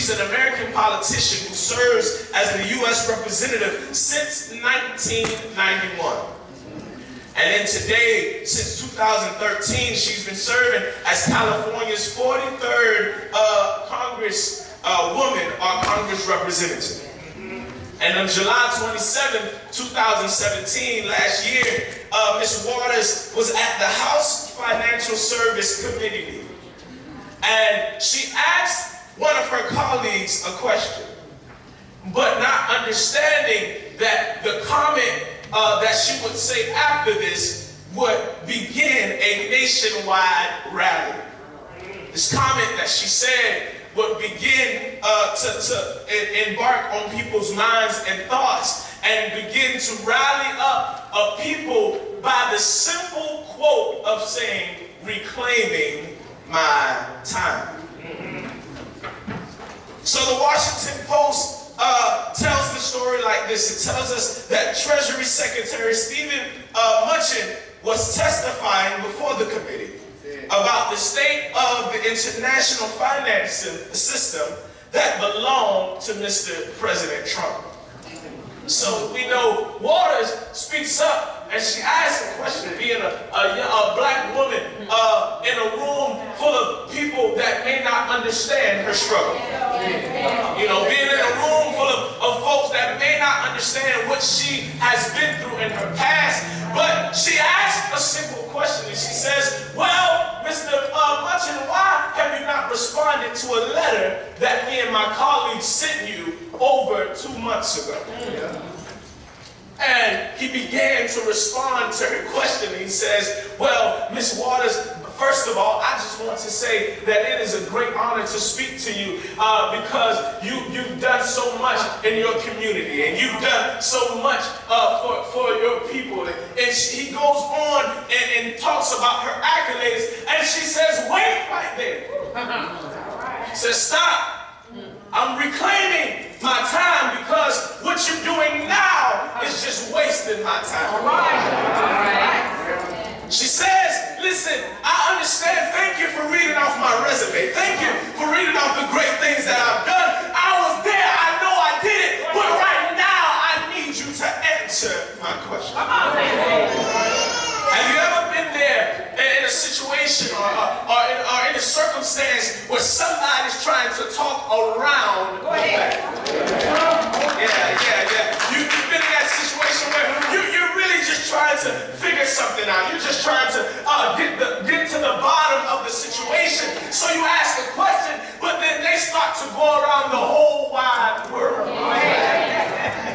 She's an American politician who serves as the U.S. representative since 1991. And then today, since 2013, she's been serving as California's 43rd woman or Congress representative. And on July 27, 2017, last year, Ms. Waters was at the House Financial Service Committee meeting. And she asked one of her colleagues a question, but not understanding that the comment that she would say after this would begin a nationwide rally. This comment that she said would begin to embark on people's minds and thoughts and begin to rally up people by the simple quote of saying, "Reclaiming my time." So the Washington Post tells the story like this. It tells us that Treasury Secretary Stephen Mnuchin was testifying before the committee about the state of the international finance system that belonged to Mr. President Trump. So we know Waters speaks up and she asks a question, being a black woman in a room full of people that may not understand her struggle. You know, being in a room full of folks that may not understand what she has been through in her past. But she asks a simple question and she says, "Well, Mr. Mnuchin, why have you not responded to a letter that me and my colleagues sent you over 2 months ago?" And he began to respond to her question. He says, "Well, Ms. Waters, first of all, I just want to say that it is a great honor to speak to you because you've done so much in your community and you've done so much for your people." And he goes on and talks about her accolades. And she says, "Wait right there." She says, "Stop. I'm reclaiming my time because what you're doing now is just wasting my time." She says, "Listen, I understand. Thank you for reading off my resume. Thank you for reading off the great things that I've done. I was there. I know I did it. But right now, I need you to answer my question." Have you ever been there in a situation or in a circumstance where somebody's trying to talk around the fact? Yeah. You've been in that situation where you're really just trying to figure something out. You're just trying to get to the bottom of the situation. So you ask a question, but then they start to go around the whole wide world.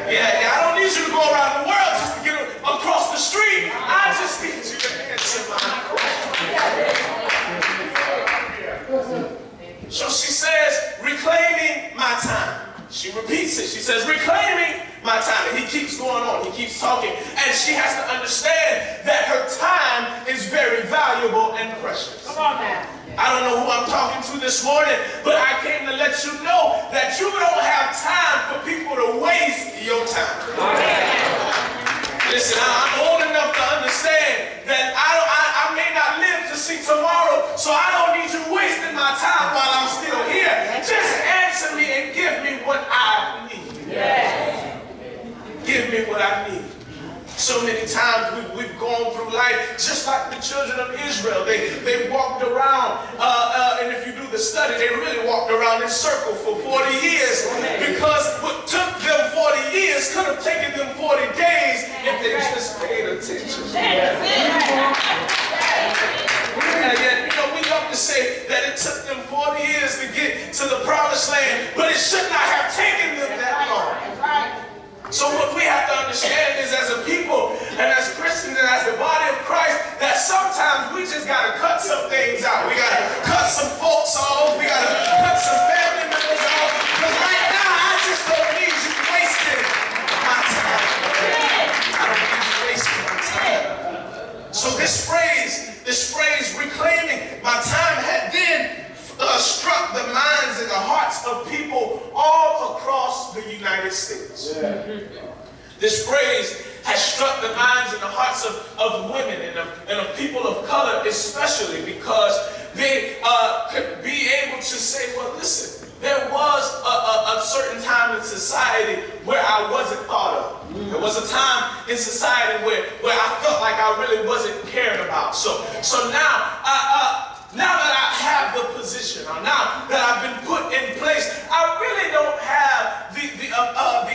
Yeah, I don't need you to go around the world just to get across the street. I just need you to answer my question. So she says, "Reclaiming my time." She repeats it. She says, "Reclaiming my time." And he keeps going on. He keeps talking. And she has to understand that her time is very valuable and precious. Come on, man. I don't know who I'm talking to this morning, but I came to let you know that you don't have time for people to waste your time. Listen, I'm old enough to understand that I may not live to see tomorrow, so I don't need you wasting my time while I'm still here. Just answer me and give me what I need. Yes. Give me what I need. So many times we've gone through life just like the children of Israel. They walked around, and if you do the study, they really walked around in circle for 40 years because what took them 40 years could have taken them 40 days if they just paid attention. You know, we love to say that it took them 40 years to get to the promised land, but it should not have taken them that long. So what we have to understand is, as a people and as Christians and as the body of Christ, that sometimes we just got to cut some things out. We got to cut some folks off. We got to cut some family members off. Because right now, I just don't need you wasting my time. I don't need you wasting my time. So this phrase, reclaiming my time, had then struck the minds and the hearts of people all across the United States. This phrase has struck the minds and the hearts of women and of people of color, especially because they could be able to say, well, listen, there was society where I wasn't thought of. There was a time in society where I felt like I really wasn't cared about. So now that I have the position, or now that I've been put in place, I really don't have the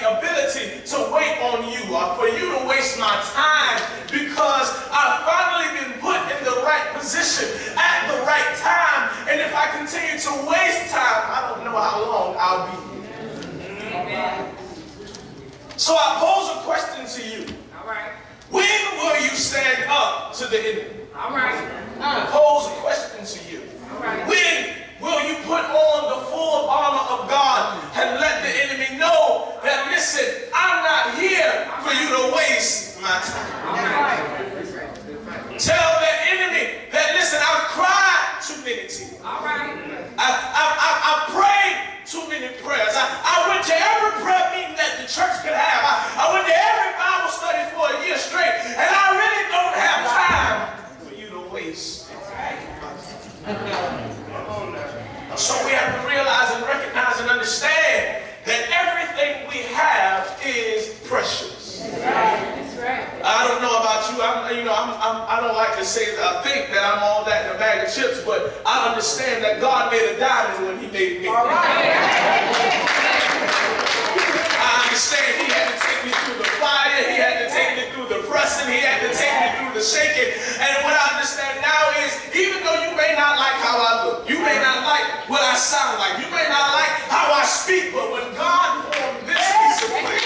ability to wait on you or for you to waste my time, because I've finally been put in the right position at the right time. And if I continue to waste time, I don't know how long I'll be here. Amen. So I pose a question to you. All right. When will you stand up to the enemy? All right. I pose a question to you. All right. When will you put on the full armor of God and let the enemy know that, listen, I'm not here for you to waste my time? All right. Tell the enemy that, listen, I've cried too many tears. All right. I've prayed too many prayers. I went to every prayer meeting that the church could have. I went to every Bible study for a year straight, and I really don't have time for you to waste. So we have to realize and recognize and understand that everything we have is precious. That's right. I don't know about you. I don't like to say that I think that I'm all that in a bag of chips, but I understand that God made a diamond when He made me. All right. I understand He had to take me through the fire. He had to take me through the pressing. He had to take me through the shaking. And what I understand now is, even though you may not like how I look, you may not like what I sound like, you may not like how I speak, but when God formed this piece of clay,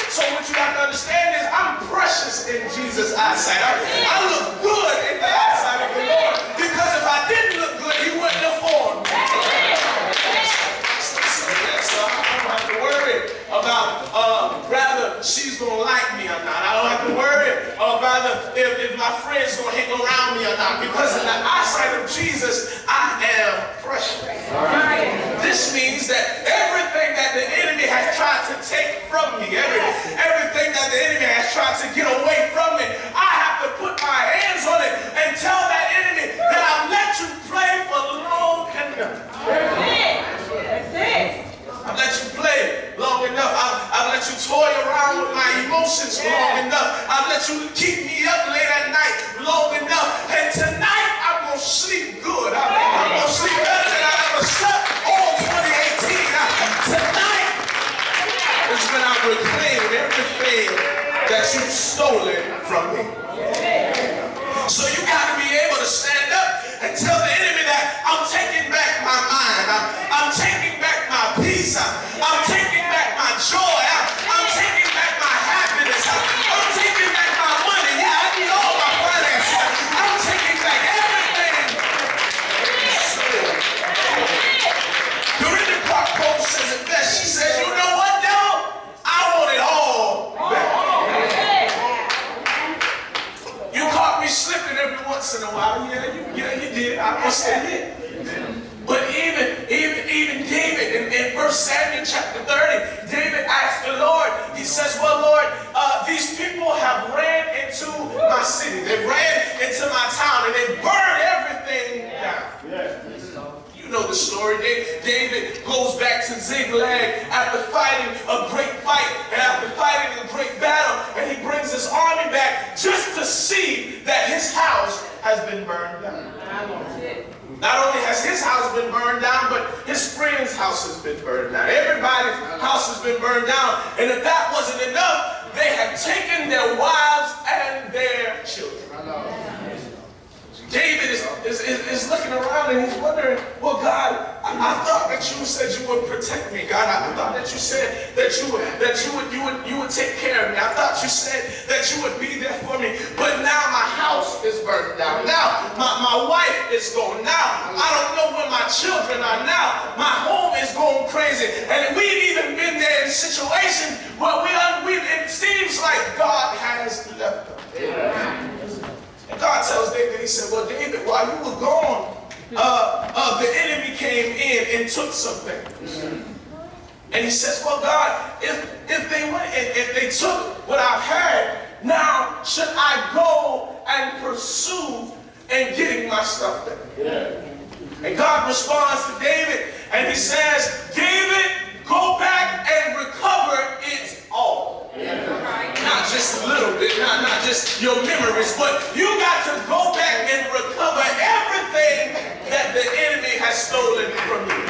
so what you have to understand is, I'm precious in Jesus' eyesight. I look good in the eyesight of the Lord, because if I didn't look good, He wouldn't have formed me. So I don't have to worry about whether she's going to like me or not. I don't have to worry about if my friends going to hang around me or not, because in the eyesight of Jesus, I am precious. This means that everything that the enemy has tried to take from me, everything that the enemy has tried to get away from me, I have to put my hands on it and tell that enemy that I've let you play for long enough. That's it. I've let you play long enough. I've let you toy around with my emotions long enough. I've let you keep me up late at night long enough. And tonight, I'm going to sleep good. I'm going to sleep better than I ever slept all 2018. Tonight is when I reclaim everything that you've stolen from me. So you got to be able to stand up and tell the enemy that I'm taking back my mind. I'm taking back my peace. I'm taking back my joy. I'm taking back my happiness. I'm taking back my money. Yeah, I need all my finances. I'm taking back everything. Dorinda Clark Post says it best. She says, you know what, devil? I want it all back. You caught me slipping every once in a while. Yeah, you did. I must admit. But even David in 1 Samuel chapter 30, David asked the Lord, he says, well, Lord, these people have ran into my city. They ran into my town, and they burned everything down. You know the story. David goes back to Ziklag after fighting a great fight, and after fighting a great battle, and he brings his army back just to see that his house has been burned down. Not only has his house been burned down, but his friend's house has been burned down. Everybody's house has been burned down. And if that wasn't enough, they have taken their wives and their children. David is looking around and he's wondering, well, God, I thought that you said you would protect me. God, I thought that you said that you would take care of me. I thought you said that you would be there for me. But now my house is burned down. Now my wife is gone. Now I don't know where my children are. Now my home is going crazy. And we've even been there in situations where it seems like God has left us. And God tells David, he said, well, David, while you were gone, the enemy came in and took something. And he says, well, God, if they took what I've had, now should I go and pursue and getting my stuff back? And God responds to David And he says, David, go back and recover it all. Not just a little bit, not just your memories, but you got to go back and recover everything that the enemy has stolen from you.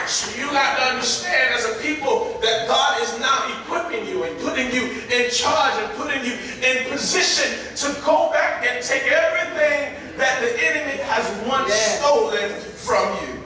So you got to understand as a people that God is now equipping you and putting you in charge and putting you in position to go back and take everything that the enemy has once stolen from you.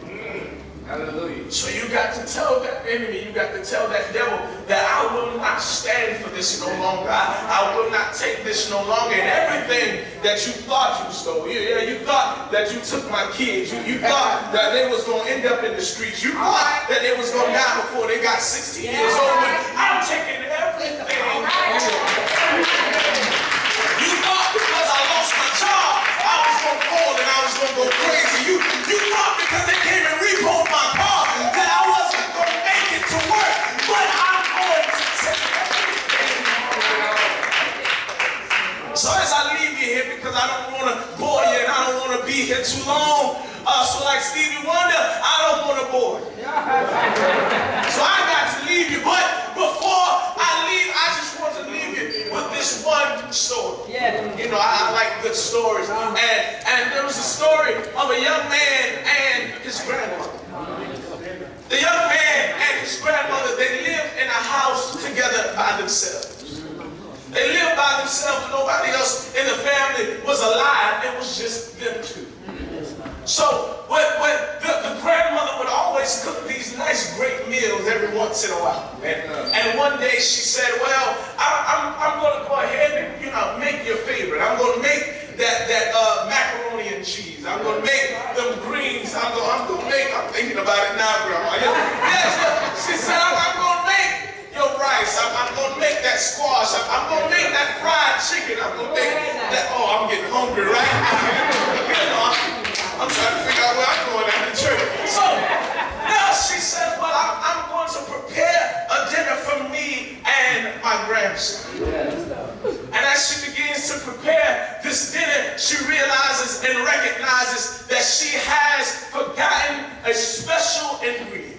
Hallelujah. So you got to tell that enemy, you got to tell that devil that I will not stand for this no longer. I will not take this no longer. And everything that you thought you stole, you thought that you took my kids. You thought that they was going to end up in the streets. You thought that they was going to die before they got 16 years old. But I'm taking everything. You thought because I lost my job, I was going to fall and I was going to go crazy. You thought because they came and repoed my car that I wasn't going to make it to work. But I'm going to take everything. So as I leave you here, because I don't want to bore you and I don't want to be here too long, so like Stevie Wonder, I don't want to bore you. So I got to leave you. But before I leave, I just want to leave you with this one story. You know, I like good stories. And there was a story of a young man and his grandmother. The young man and his grandmother, they lived in a house together by themselves. They lived by themselves. Nobody else in the family was alive. It was just them two. So the grandmother would always cook these nice, great meals every once in a while. And one day she said, well, I'm going to go ahead and, make your favorite. I'm going to make that macaroni and cheese. I'm going to make them greens. I'm thinking about it now, Grandma. Yes. She said, I'm going to make your rice. I'm going to make that squash. I'm going to make that fried chicken. I'm going to make that. Oh, I'm getting hungry, right? I'm trying to figure out where I'm going after church. So now she says, well, I'm going to prepare a dinner for me and my grandson. And as she begins to prepare this dinner, she realizes and recognizes that she has forgotten a special ingredient.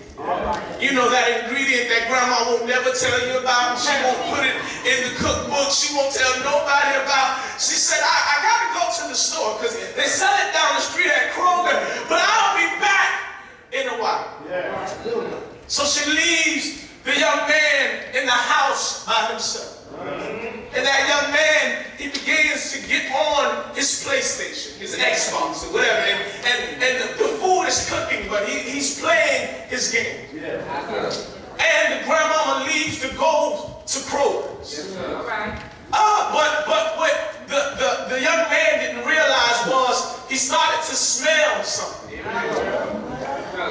You know that ingredient that Grandma won't never tell you about. She won't put it in the cookbook. She won't tell nobody about. She said, I got to go to the store because they sell it down the street at Kroger, but I'll be back in a while. So she leaves the young man in the house by himself. And that young man, he begins to get on his PlayStation, his Xbox or whatever, and the food is cooking, but he's playing his game. And the grandmama leaves to go to Kroger's. But what the young man didn't realize was he started to smell something.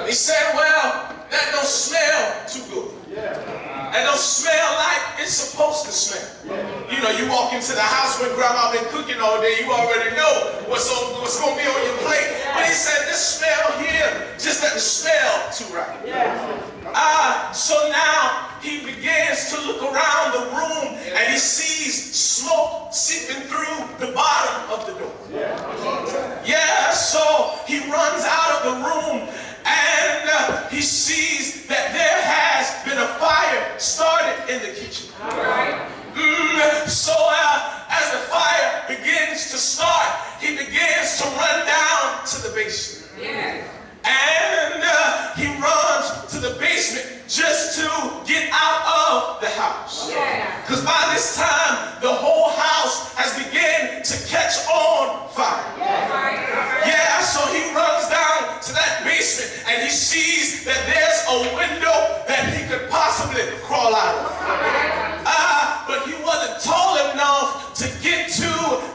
He said, well, that don't smell too good. And don't smell like it's supposed to smell. You know, you walk into the house when Grandma been cooking all day, you already know what's going to be on your plate. But he said, this smell here just doesn't smell too right. So now he begins to look around the room and he sees smoke seeping through the bottom of the door. So he runs out of the room and he sees that there has been a fire started in the kitchen. So as the fire begins to start, he begins to run down to the basement. And he runs to the basement just to get out of the house. Because by this time, the whole house has begun to catch on fire. So he runs down to that basement and he sees that there's a window that he could possibly crawl out of. But he wasn't tall enough to get to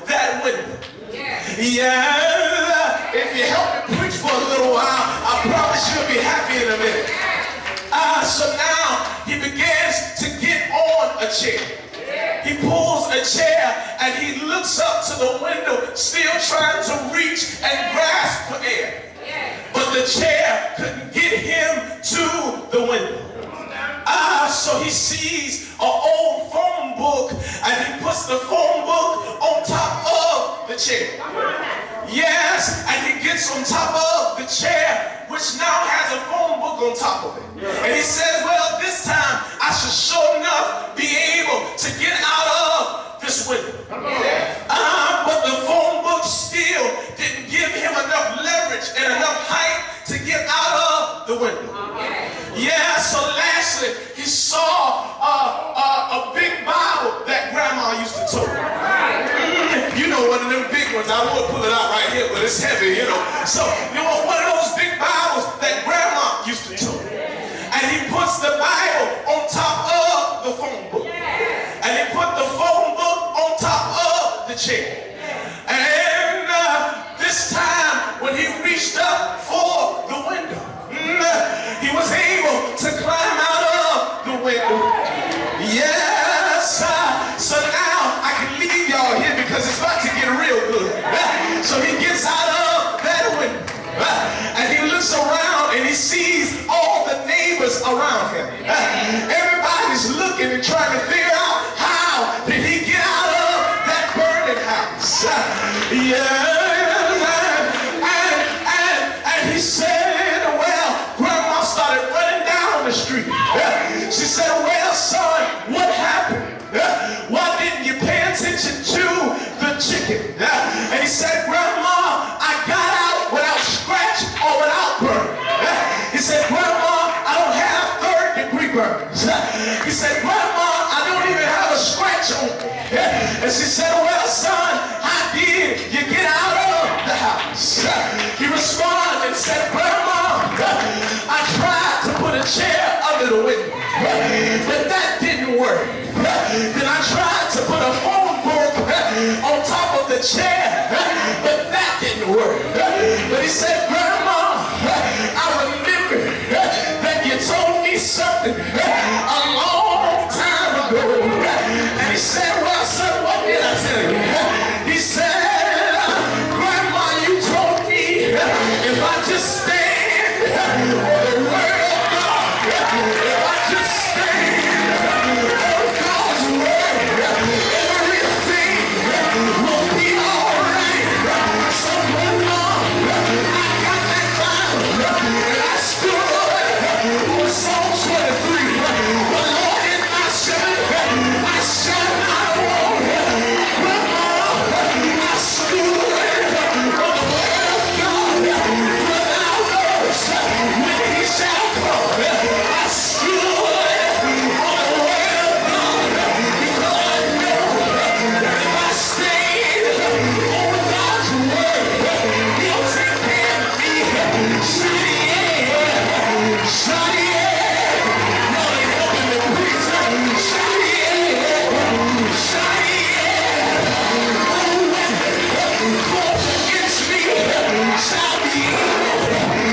that window. If you help me preach for a little while, I promise you'll be happy in a minute. So now he begins to get on a chair. He pulls a chair and he looks up to the window, still trying to reach and grasp for air. But the chair couldn't get him to the window. So he sees an old phone book and he puts the phone book on top of the chair. And he gets on top of the chair, which now has a phone on top of it. And he says, well, this time I should sure enough be able to get out of this window. But the phone book still didn't give him enough leverage and enough height to get out of the window. Yeah, so lastly, he saw a big Bible that grandma used to tote. You know, one of them big ones. I won't pull it out right here, but it's heavy, you know. So, you know, one of those big Bibles that grandma used to tote. And he puts the Bible on top of the phone book. And he put the phone book on top of the chair. And this time, when he reached up for the window, he was able to climb out of the window. Yes. So now I can leave y'all here because it's about to get real good. So he gets out of that window. And he looks around and he sees all the neighbors around him. Everybody's looking and trying to figure out how did he get out of that burning house. And he said, well, grandma started running down the street. She said, well, son, what happened? Why didn't you pay attention to the chicken? And he said, grandma, I got out without scratch or without burn. He said, grandma, I don't have third-degree burns. He said, grandma, I don't even have a scratch on me. And she said, well, son, how did you get out of the house? He responded and said, grandma, I tried to put a chair under the window, but that didn't work. Then I tried to put a phone book on top of the chair, but that didn't work. But he said, grandma, I remember that you told me something a long time ago. And he said, well, son, what did I tell you? He said, grandma, you told me if I just stand on the word of God, if I just stand on God's word, everything will be all right. So grandma, I got that Bible and I stood on Psalm 23. The Lord is my shepherd, I shall not want. Grandma, I stood on the word of God, for thou knowest when he shall come. I stood on the word of God because I know that if I stayed on God's word, he'll take care of me. Shiny, yeah. Shiny, yeah. Lord, he helping me preach. Shiny, yeah. Shiny, yeah. No weapon formed against me shall be able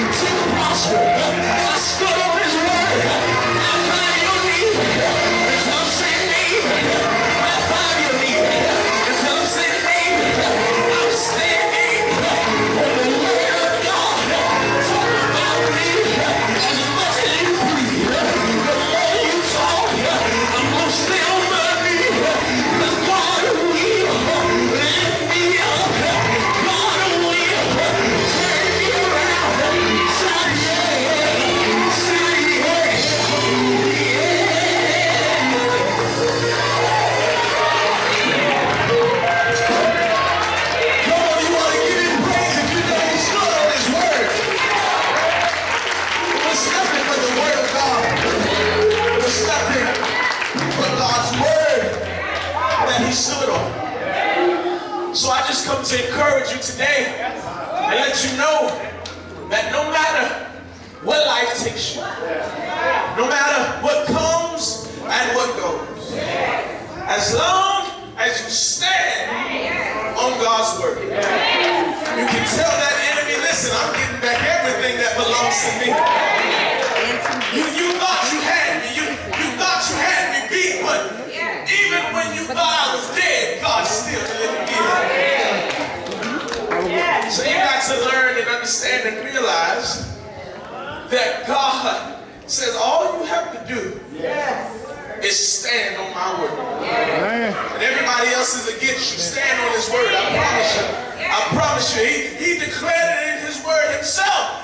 to prosper. I stood on his word. I find your need until I'm saying name. I find your need until I'm saying name. I'm standing on the word of God. Talk about me as much as you please. The more you talk, I'm going to stay on my knees. Because God will lift me up. God will turn me around. Shout yeah, shout yeah, Come on, you want to give him praise if you know he stood on his word. It was nothing but the word of God. It was nothing but God's word that he stood on. So I just come to encourage you today and let you know that no matter what life takes you, no matter what comes and what goes, as long as you stand on God's word, you can tell that enemy, listen, I'm getting back everything that belongs to me. You thought you had me. You thought you had me beat, but even when you thought I was dead, God still lived me. So you got to learn and understand and realize that God says all you have to do is stand on my word. And everybody else is against you. Stand on his word. I promise you. I promise you. He declared it in his word himself.